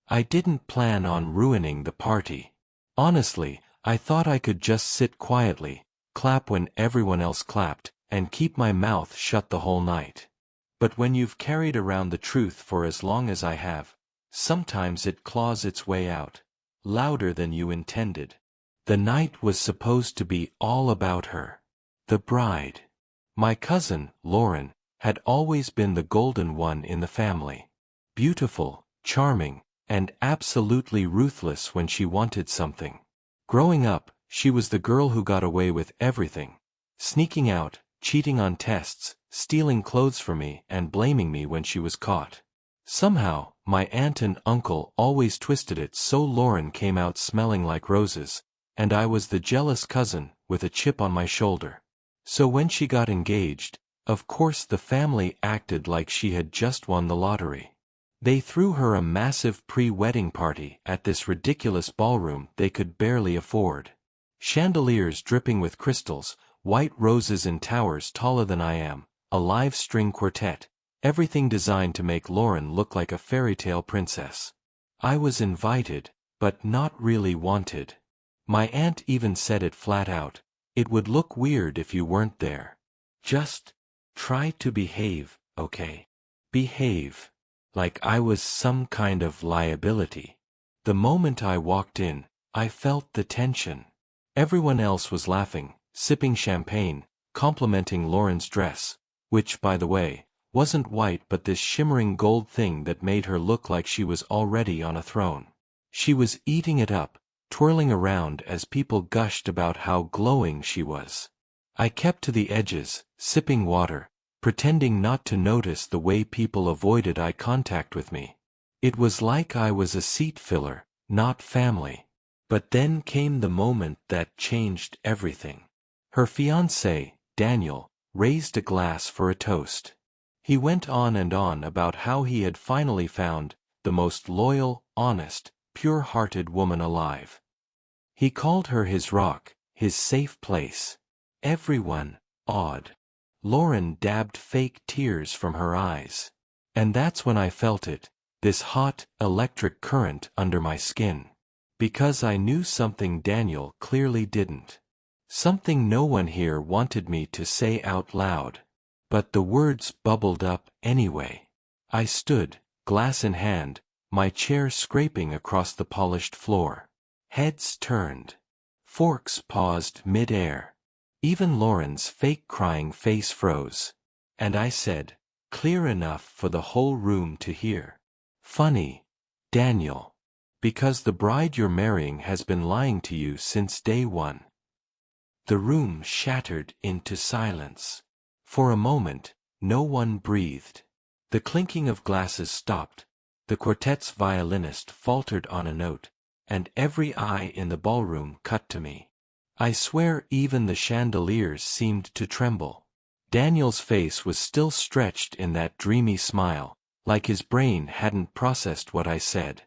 I didn't plan on ruining the party. Honestly, I thought I could just sit quietly, clap when everyone else clapped, and keep my mouth shut the whole night. But when you've carried around the truth for as long as I have, sometimes it claws its way out, louder than you intended. The night was supposed to be all about her. The bride. My cousin, Lauren, had always been the golden one in the family. Beautiful, charming, and absolutely ruthless when she wanted something. Growing up, she was the girl who got away with everything. Sneaking out, cheating on tests, stealing clothes from me, and blaming me when she was caught. Somehow, my aunt and uncle always twisted it so Lauren came out smelling like roses, and I was the jealous cousin, with a chip on my shoulder. So when she got engaged, of course the family acted like she had just won the lottery. They threw her a massive pre-wedding party at this ridiculous ballroom they could barely afford. Chandeliers dripping with crystals, white roses in towers taller than I am, a live string quartet, everything designed to make Lauren look like a fairy tale princess. I was invited, but not really wanted. My aunt even said it flat out, it would look weird if you weren't there. Just try to behave, okay? Behave. Like I was some kind of liability. The moment I walked in, I felt the tension. Everyone else was laughing, sipping champagne, complimenting Lauren's dress, which, by the way, wasn't white but this shimmering gold thing that made her look like she was already on a throne. She was eating it up, twirling around as people gushed about how glowing she was. I kept to the edges, sipping water, pretending not to notice the way people avoided eye contact with me. It was like I was a seat filler, not family. But then came the moment that changed everything. Her fiancé, Daniel, raised a glass for a toast. He went on and on about how he had finally found the most loyal, honest, pure-hearted woman alive. He called her his rock, his safe place. Everyone awed. Lauren dabbed fake tears from her eyes. And that's when I felt it, this hot, electric current under my skin. Because I knew something Daniel clearly didn't. Something no one here wanted me to say out loud. But the words bubbled up anyway. I stood, glass in hand, my chair scraping across the polished floor. Heads turned. Forks paused mid-air. Even Lauren's fake crying face froze. And I said, clear enough for the whole room to hear. Funny, Daniel. Because the bride you're marrying has been lying to you since day one. The room shattered into silence. For a moment, no one breathed. The clinking of glasses stopped. The quartet's violinist faltered on a note, and every eye in the ballroom cut to me. I swear even the chandeliers seemed to tremble. Daniel's face was still stretched in that dreamy smile, like his brain hadn't processed what I said.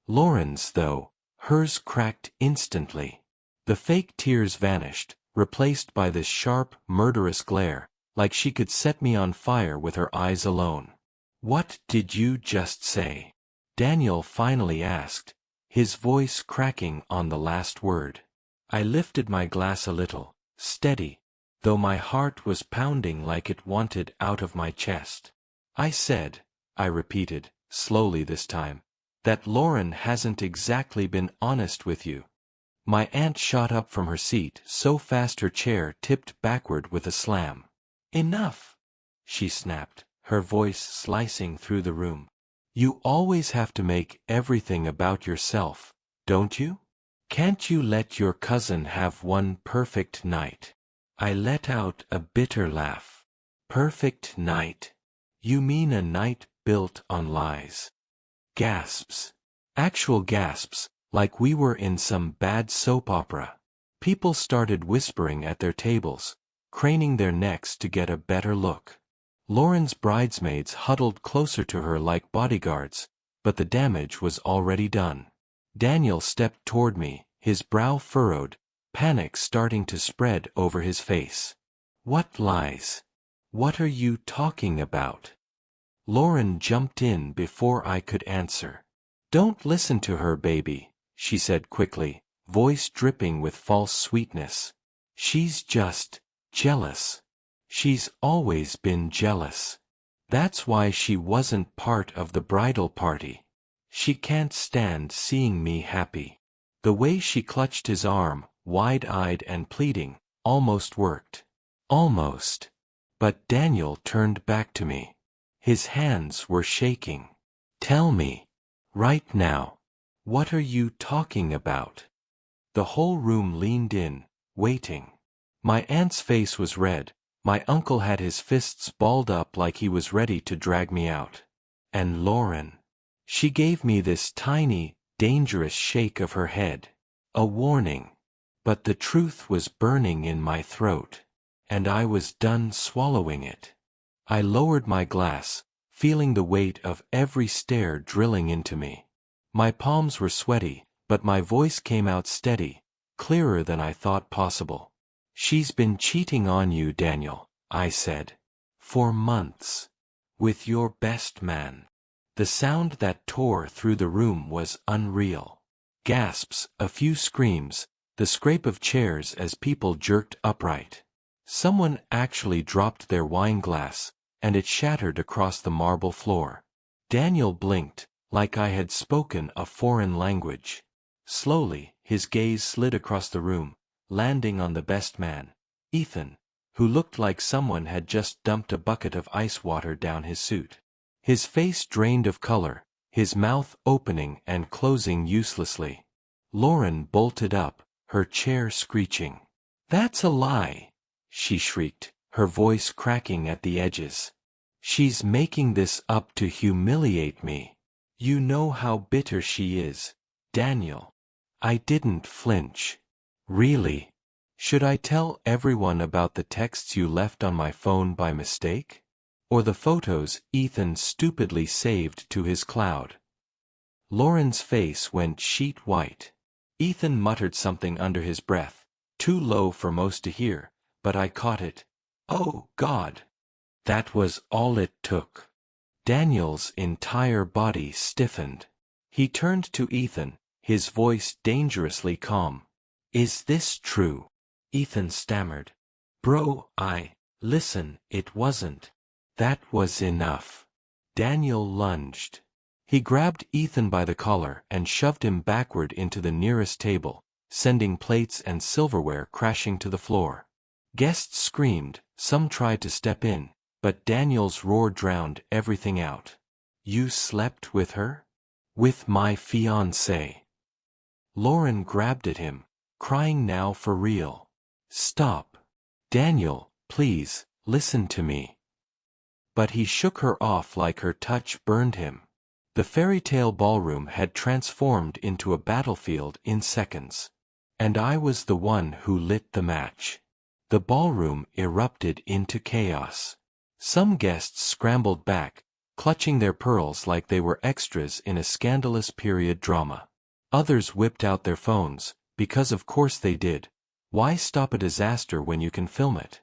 Lauren's, though, hers cracked instantly. The fake tears vanished, replaced by this sharp, murderous glare, like she could set me on fire with her eyes alone. What did you just say? Daniel finally asked, his voice cracking on the last word. I lifted my glass a little, steady, though my heart was pounding like it wanted out of my chest. I said, I repeated, slowly this time, that Lauren hasn't exactly been honest with you. My aunt shot up from her seat so fast her chair tipped backward with a slam. Enough, she snapped, her voice slicing through the room. You always have to make everything about yourself, don't you? Can't you let your cousin have one perfect night? I let out a bitter laugh. Perfect night? You mean a night built on lies? Gasps. Actual gasps, like we were in some bad soap opera. People started whispering at their tables, craning their necks to get a better look. Lauren's bridesmaids huddled closer to her like bodyguards, but the damage was already done. Daniel stepped toward me, his brow furrowed, panic starting to spread over his face. What lies? What are you talking about? Lauren jumped in before I could answer. Don't listen to her, baby, she said quickly, voice dripping with false sweetness. She's just jealous. She's always been jealous. That's why she wasn't part of the bridal party. She can't stand seeing me happy. The way she clutched his arm, wide-eyed and pleading, almost worked. Almost. But Daniel turned back to me. His hands were shaking. Tell me, right now, what are you talking about? The whole room leaned in, waiting. My aunt's face was red, my uncle had his fists balled up like he was ready to drag me out. And Lauren. She gave me this tiny, dangerous shake of her head. A warning. But the truth was burning in my throat. And I was done swallowing it. I lowered my glass, feeling the weight of every stare drilling into me. My palms were sweaty, but my voice came out steady, clearer than I thought possible. She's been cheating on you, Daniel, I said. For months. With your best man. The sound that tore through the room was unreal. Gasps, a few screams, the scrape of chairs as people jerked upright. Someone actually dropped their wine glass, and it shattered across the marble floor. Daniel blinked, like I had spoken a foreign language. Slowly, his gaze slid across the room, landing on the best man, Ethan, who looked like someone had just dumped a bucket of ice water down his suit. His face drained of color, his mouth opening and closing uselessly. Lauren bolted up, her chair screeching. That's a lie, she shrieked, her voice cracking at the edges. She's making this up to humiliate me. You know how bitter she is, Daniel. I didn't flinch. Really? Should I tell everyone about the texts you left on my phone by mistake? Or the photos Ethan stupidly saved to his cloud? Lauren's face went sheet white. Ethan muttered something under his breath, too low for most to hear, but I caught it. Oh, God! That was all it took. Daniel's entire body stiffened. He turned to Ethan, his voice dangerously calm. Is this true? Ethan stammered. Bro, listen, it wasn't. That was enough. Daniel lunged. He grabbed Ethan by the collar and shoved him backward into the nearest table, sending plates and silverware crashing to the floor. Guests screamed, some tried to step in, but Daniel's roar drowned everything out. You slept with her? With my fiancée. Lauren grabbed at him, crying now for real. Stop. Daniel, please, listen to me. But he shook her off like her touch burned him. The fairy tale ballroom had transformed into a battlefield in seconds. And I was the one who lit the match. The ballroom erupted into chaos. Some guests scrambled back, clutching their pearls like they were extras in a scandalous period drama. Others whipped out their phones, because of course they did. Why stop a disaster when you can film it?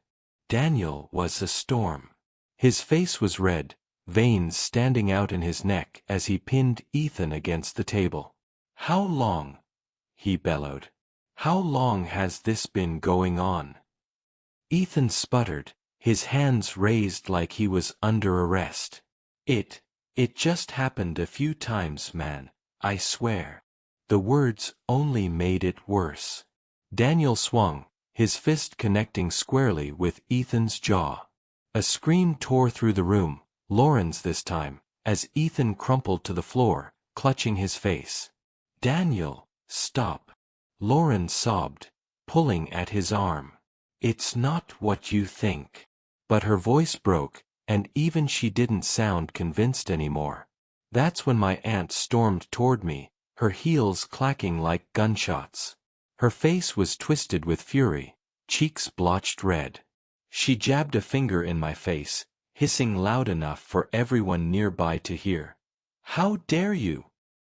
Daniel was a storm. His face was red, veins standing out in his neck as he pinned Ethan against the table. How long? He bellowed. How long has this been going on? Ethan sputtered, his hands raised like he was under arrest. It just happened a few times, man, I swear. The words only made it worse. Daniel swung, his fist connecting squarely with Ethan's jaw. A scream tore through the room, Lauren's this time, as Ethan crumpled to the floor, clutching his face. Daniel, stop. Lauren sobbed, pulling at his arm. It's not what you think. But her voice broke, and even she didn't sound convinced anymore. That's when my aunt stormed toward me, her heels clacking like gunshots. Her face was twisted with fury, cheeks blotched red. She jabbed a finger in my face, hissing loud enough for everyone nearby to hear. How dare you?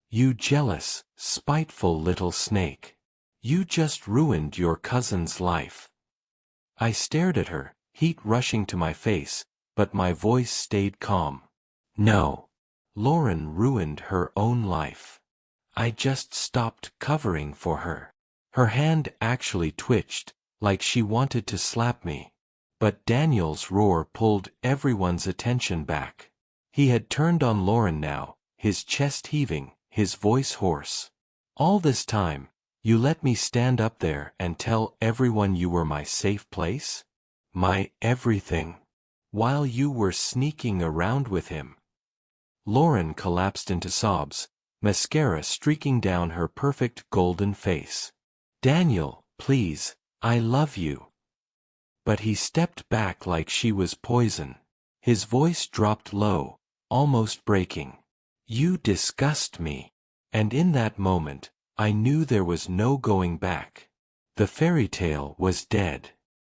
You jealous, spiteful little snake. You just ruined your cousin's life. I stared at her, heat rushing to my face, but my voice stayed calm. No. Lauren ruined her own life. I just stopped covering for her. Her hand actually twitched, like she wanted to slap me. But Daniel's roar pulled everyone's attention back. He had turned on Lauren now, his chest heaving, his voice hoarse. All this time, you let me stand up there and tell everyone you were my safe place? My everything. While you were sneaking around with him. Lauren collapsed into sobs, mascara streaking down her perfect golden face. Daniel, please, I love you. But he stepped back like she was poison. His voice dropped low, almost breaking. You disgust me. And in that moment, I knew there was no going back. The fairy tale was dead.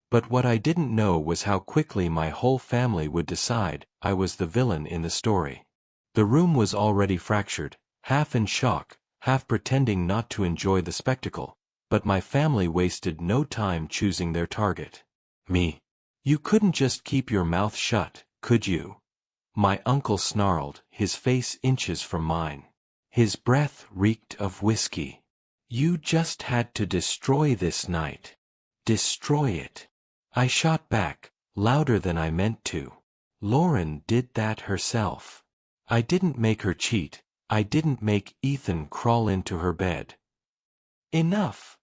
But what I didn't know was how quickly my whole family would decide I was the villain in the story. The room was already fractured, half in shock, half pretending not to enjoy the spectacle, but my family wasted no time choosing their target. Me. You couldn't just keep your mouth shut, could you? My uncle snarled, his face inches from mine. His breath reeked of whiskey. You just had to destroy this night. Destroy it. I shot back, louder than I meant to. Lauren did that herself. I didn't make her cheat. I didn't make Ethan crawl into her bed. Enough!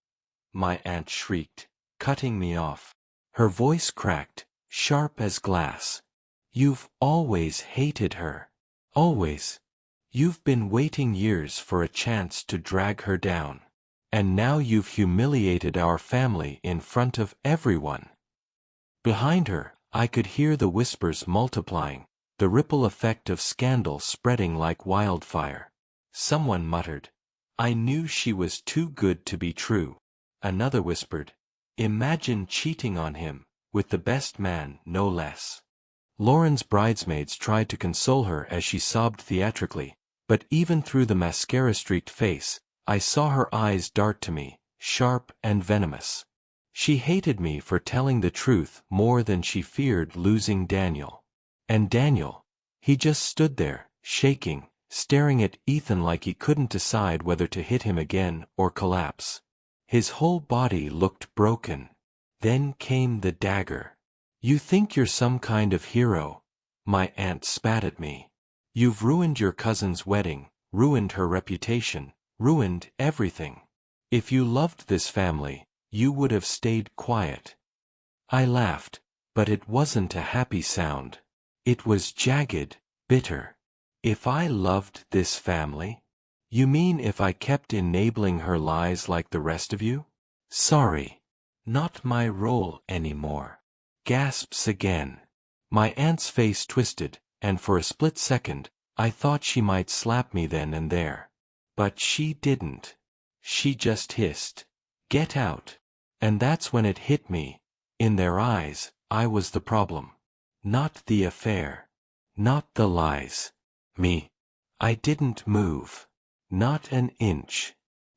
My aunt shrieked, cutting me off. Her voice cracked, sharp as glass. You've always hated her. Always. You've been waiting years for a chance to drag her down. And now you've humiliated our family in front of everyone. Behind her, I could hear the whispers multiplying, the ripple effect of scandal spreading like wildfire. Someone muttered, I knew she was too good to be true. Another whispered, imagine cheating on him, with the best man, no less. Lauren's bridesmaids tried to console her as she sobbed theatrically, but even through the mascara-streaked face, I saw her eyes dart to me, sharp and venomous. She hated me for telling the truth more than she feared losing Daniel. And Daniel, he just stood there, shaking, staring at Ethan like he couldn't decide whether to hit him again or collapse. His whole body looked broken. Then came the dagger. You think you're some kind of hero? My aunt spat at me. You've ruined your cousin's wedding, ruined her reputation, ruined everything. If you loved this family, you would have stayed quiet. I laughed, but it wasn't a happy sound. It was jagged, bitter. If I loved this family? You mean if I kept enabling her lies like the rest of you? Sorry. Not my role anymore. Gasps again. My aunt's face twisted, and for a split second, I thought she might slap me then and there. But she didn't. She just hissed, get out. And that's when it hit me. In their eyes, I was the problem. Not the affair. Not the lies. Me. I didn't move. Not an inch.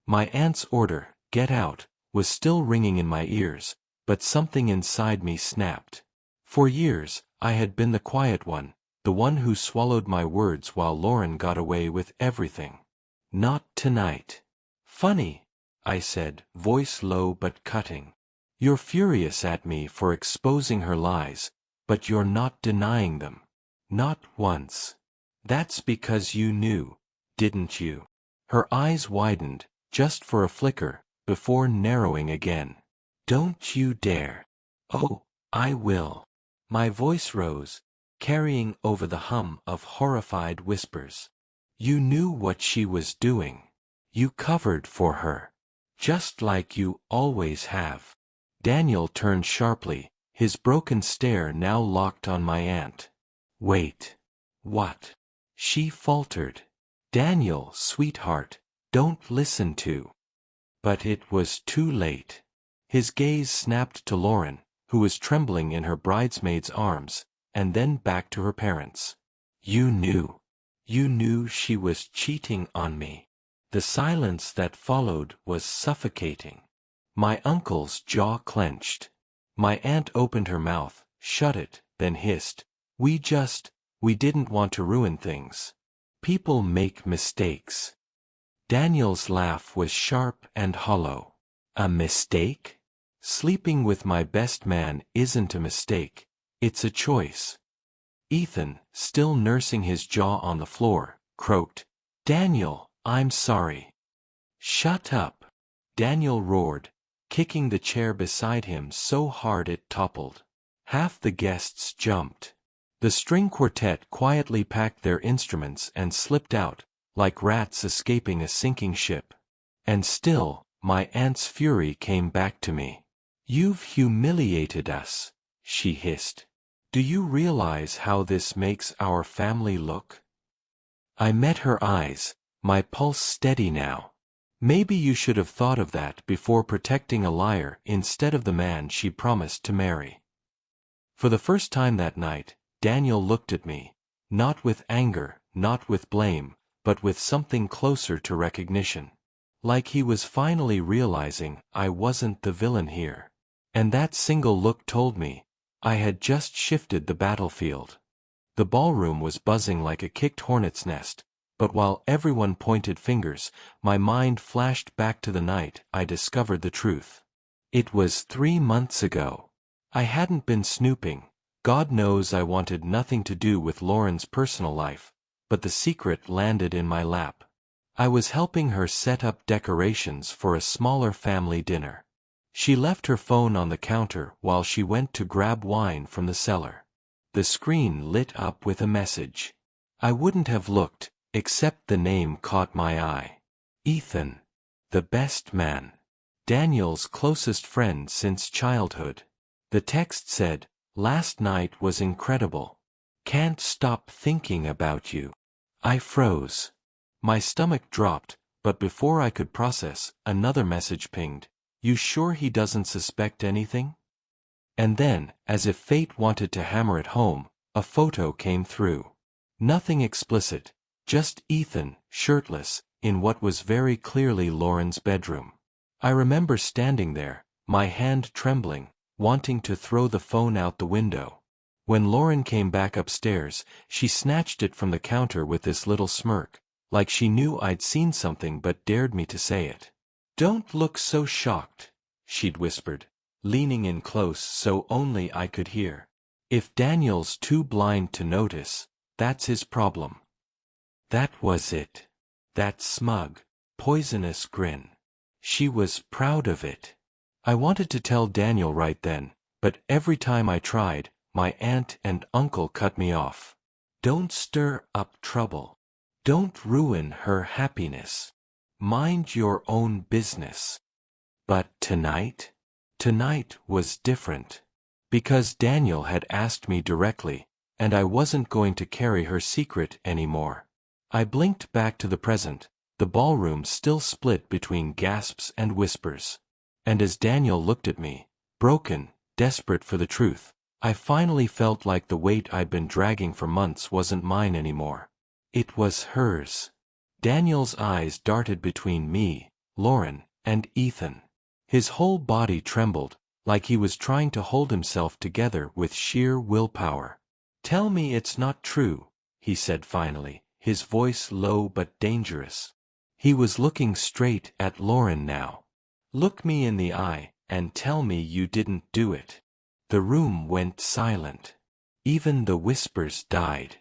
My aunt's order, get out, was still ringing in my ears, but something inside me snapped. For years, I had been the quiet one, the one who swallowed my words while Lauren got away with everything. Not tonight. Funny, I said, voice low but cutting. You're furious at me for exposing her lies, but you're not denying them. Not once. That's because you knew, didn't you? Her eyes widened, just for a flicker, before narrowing again. Don't you dare. Oh, I will. My voice rose, carrying over the hum of horrified whispers. You knew what she was doing. You covered for her. Just like you always have. Daniel turned sharply, his broken stare now locked on my aunt. Wait. What? She faltered. Daniel, sweetheart, don't listen to. But it was too late. His gaze snapped to Lauren, who was trembling in her bridesmaid's arms, and then back to her parents. You knew. You knew she was cheating on me. The silence that followed was suffocating. My uncle's jaw clenched. My aunt opened her mouth, shut it, then hissed, we didn't want to ruin things. People make mistakes. Daniel's laugh was sharp and hollow. A mistake? Sleeping with my best man isn't a mistake, it's a choice. Ethan, still nursing his jaw on the floor, croaked, "Daniel, I'm sorry." "Shut up," Daniel roared, kicking the chair beside him so hard it toppled. Half the guests jumped. The string quartet quietly packed their instruments and slipped out, like rats escaping a sinking ship. And still, my aunt's fury came back to me. "You've humiliated us," she hissed. "Do you realize how this makes our family look?" I met her eyes, my pulse steady now. Maybe you should have thought of that before protecting a liar instead of the man she promised to marry. For the first time that night, Daniel looked at me, not with anger, not with blame, but with something closer to recognition. Like he was finally realizing I wasn't the villain here. And that single look told me I had just shifted the battlefield. The ballroom was buzzing like a kicked hornet's nest, but while everyone pointed fingers, my mind flashed back to the night I discovered the truth. It was 3 months ago. I hadn't been snooping. God knows I wanted nothing to do with Lauren's personal life, but the secret landed in my lap. I was helping her set up decorations for a smaller family dinner. She left her phone on the counter while she went to grab wine from the cellar. The screen lit up with a message. I wouldn't have looked, except the name caught my eye. Ethan. The best man. Daniel's closest friend since childhood. The text said, "Last night was incredible. Can't stop thinking about you." I froze. My stomach dropped, but before I could process, another message pinged. "You sure he doesn't suspect anything?" And then, as if fate wanted to hammer it home, a photo came through. Nothing explicit, just Ethan, shirtless, in what was very clearly Lauren's bedroom. I remember standing there, my hand trembling, wanting to throw the phone out the window. When Lauren came back upstairs, she snatched it from the counter with this little smirk, like she knew I'd seen something but dared me to say it. "Don't look so shocked," she'd whispered, leaning in close so only I could hear. "If Daniel's too blind to notice, that's his problem." That was it. That smug, poisonous grin. She was proud of it. I wanted to tell Daniel right then, but every time I tried, my aunt and uncle cut me off. "Don't stir up trouble. Don't ruin her happiness. Mind your own business." But tonight? Tonight was different. Because Daniel had asked me directly, and I wasn't going to carry her secret anymore. I blinked back to the present, the ballroom still split between gasps and whispers. And as Daniel looked at me, broken, desperate for the truth, I finally felt like the weight I'd been dragging for months wasn't mine anymore. It was hers. Daniel's eyes darted between me, Lauren, and Ethan. His whole body trembled, like he was trying to hold himself together with sheer willpower. "Tell me it's not true," he said finally, his voice low but dangerous. He was looking straight at Lauren now. "Look me in the eye, and tell me you didn't do it." The room went silent. Even the whispers died.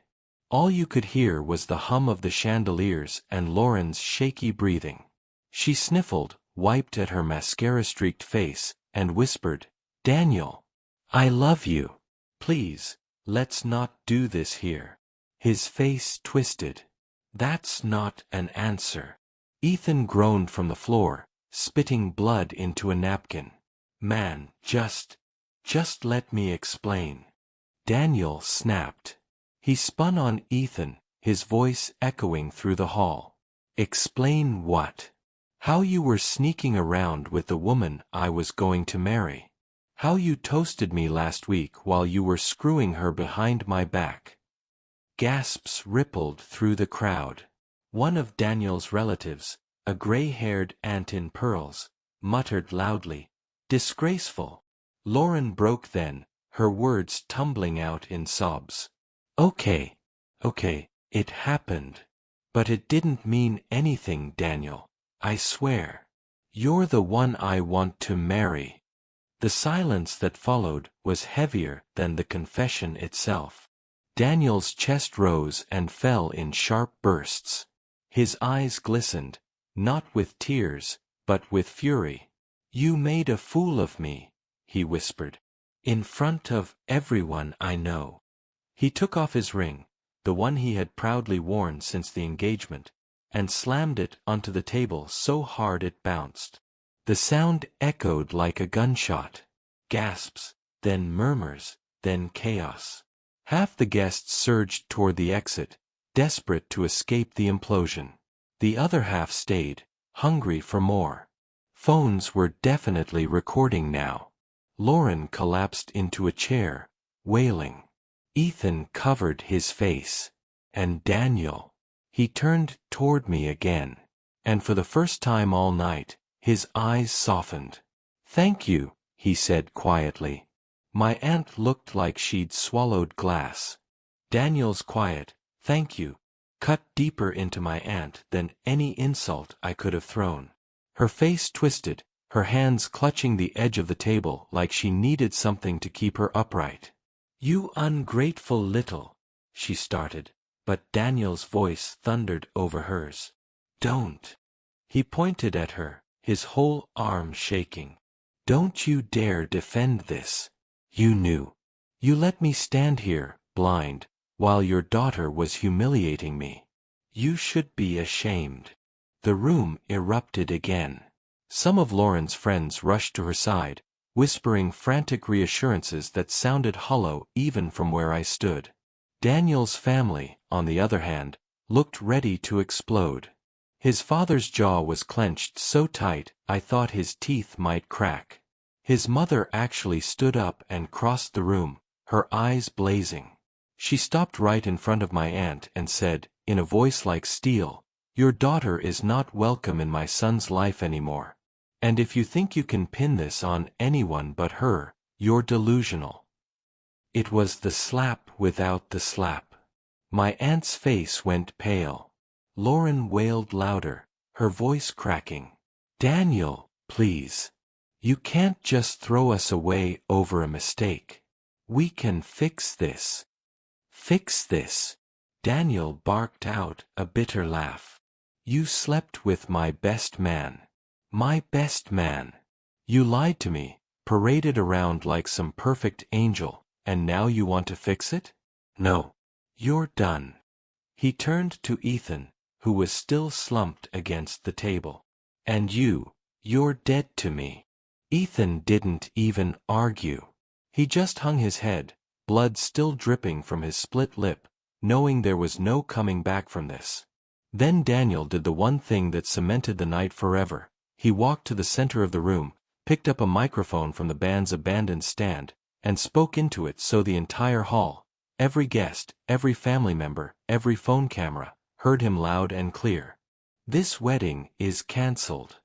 All you could hear was the hum of the chandeliers and Lauren's shaky breathing. She sniffled, wiped at her mascara-streaked face, and whispered, "Daniel, I love you. Please, let's not do this here." His face twisted. "That's not an answer." Ethan groaned from the floor, spitting blood into a napkin. "Man, just let me explain." Daniel snapped. He spun on Ethan, his voice echoing through the hall. "Explain what? How you were sneaking around with the woman I was going to marry. How you toasted me last week while you were screwing her behind my back." Gasps rippled through the crowd. One of Daniel's relatives, a gray-haired aunt in pearls, muttered loudly, "Disgraceful." Lauren broke then, her words tumbling out in sobs. Okay, it happened. But it didn't mean anything, Daniel. I swear. You're the one I want to marry. The silence that followed was heavier than the confession itself. Daniel's chest rose and fell in sharp bursts. His eyes glistened, not with tears, but with fury. You made a fool of me, he whispered. In front of everyone I know. He took off his ring, the one he had proudly worn since the engagement, and slammed it onto the table so hard it bounced. The sound echoed like a gunshot. Gasps, then murmurs, then chaos. Half the guests surged toward the exit, desperate to escape the implosion. The other half stayed, hungry for more. Phones were definitely recording now. Lauren collapsed into a chair, wailing. Ethan covered his face. And Daniel. He turned toward me again. And for the first time all night, his eyes softened. Thank you, he said quietly. My aunt looked like she'd swallowed glass. Daniel's quiet, thank you, cut deeper into my aunt than any insult I could have thrown. Her face twisted, her hands clutching the edge of the table like she needed something to keep her upright. You ungrateful little, she started, but Daniel's voice thundered over hers. Don't. He pointed at her, his whole arm shaking. Don't you dare defend this. You knew. You let me stand here, blind, while your daughter was humiliating me. You should be ashamed. The room erupted again. Some of Lauren's friends rushed to her side, whispering frantic reassurances that sounded hollow even from where I stood. Daniel's family, on the other hand, looked ready to explode. His father's jaw was clenched so tight I thought his teeth might crack. His mother actually stood up and crossed the room, her eyes blazing. She stopped right in front of my aunt and said, in a voice like steel, Your daughter is not welcome in my son's life anymore. And if you think you can pin this on anyone but her, you're delusional. It was the slap without the slap. My aunt's face went pale. Lauren wailed louder, her voice cracking. Daniel, please. You can't just throw us away over a mistake. We can fix this. Fix this. Daniel barked out a bitter laugh. You slept with my best man. My best man. You lied to me, paraded around like some perfect angel, and now you want to fix it? No. You're done. He turned to Ethan, who was still slumped against the table. And you're dead to me. Ethan didn't even argue. He just hung his head, blood still dripping from his split lip, knowing there was no coming back from this. Then Daniel did the one thing that cemented the night forever. He walked to the center of the room, picked up a microphone from the band's abandoned stand, and spoke into it so the entire hall, every guest, every family member, every phone camera, heard him loud and clear. This wedding is cancelled.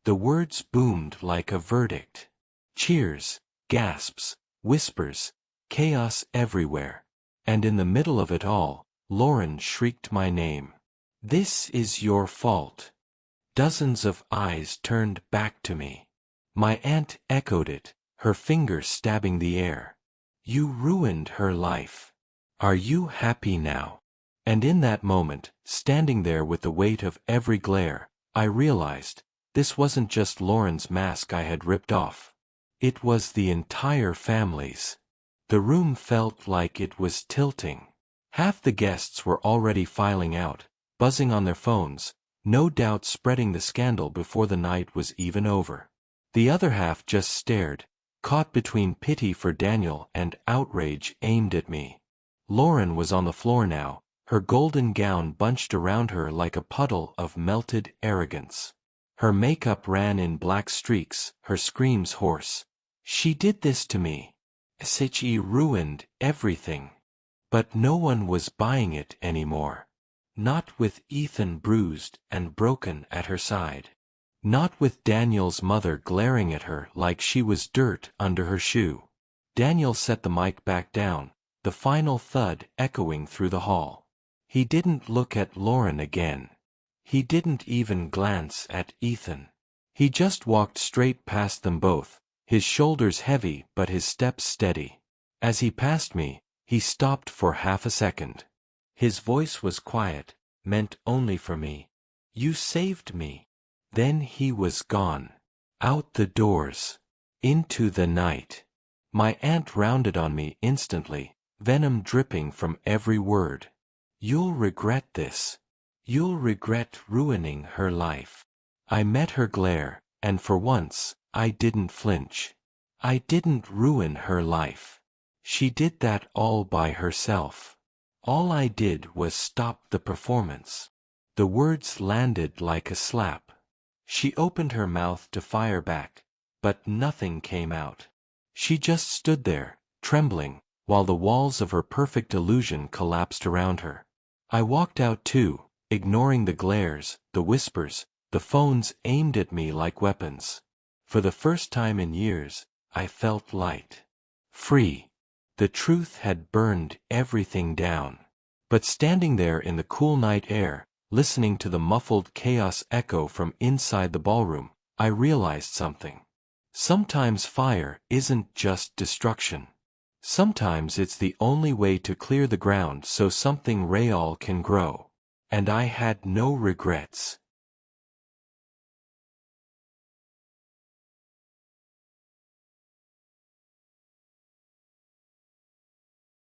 The words boomed like a verdict. Cheers, gasps, whispers, chaos everywhere. And in the middle of it all, Lauren shrieked my name. This is your fault. Dozens of eyes turned back to me. My aunt echoed it, her fingers stabbing the air. You ruined her life. Are you happy now? And in that moment, standing there with the weight of every glare, I realized, this wasn't just Lauren's mask I had ripped off. It was the entire family's. The room felt like it was tilting. Half the guests were already filing out, buzzing on their phones, no doubt spreading the scandal before the night was even over. The other half just stared, caught between pity for Daniel and outrage aimed at me. Lauren was on the floor now, her golden gown bunched around her like a puddle of melted arrogance. Her makeup ran in black streaks, her screams hoarse. She did this to me. She ruined everything. But no one was buying it anymore. Not with Ethan bruised and broken at her side. Not with Daniel's mother glaring at her like she was dirt under her shoe. Daniel set the mic back down, the final thud echoing through the hall. He didn't look at Lauren again. He didn't even glance at Ethan. He just walked straight past them both, his shoulders heavy but his steps steady. As he passed me, he stopped for half a second. His voice was quiet, meant only for me. "You saved me." Then he was gone. Out the doors. Into the night. My aunt rounded on me instantly, venom dripping from every word. "You'll regret this. You'll regret ruining her life." I met her glare, and for once, I didn't flinch. I didn't ruin her life. She did that all by herself. All I did was stop the performance. The words landed like a slap. She opened her mouth to fire back, but nothing came out. She just stood there, trembling, while the walls of her perfect illusion collapsed around her. I walked out too, ignoring the glares, the whispers, the phones aimed at me like weapons. For the first time in years, I felt light. Free. The truth had burned everything down. But standing there in the cool night air, listening to the muffled chaos echo from inside the ballroom, I realized something. Sometimes fire isn't just destruction. Sometimes it's the only way to clear the ground so something real can grow. And I had no regrets.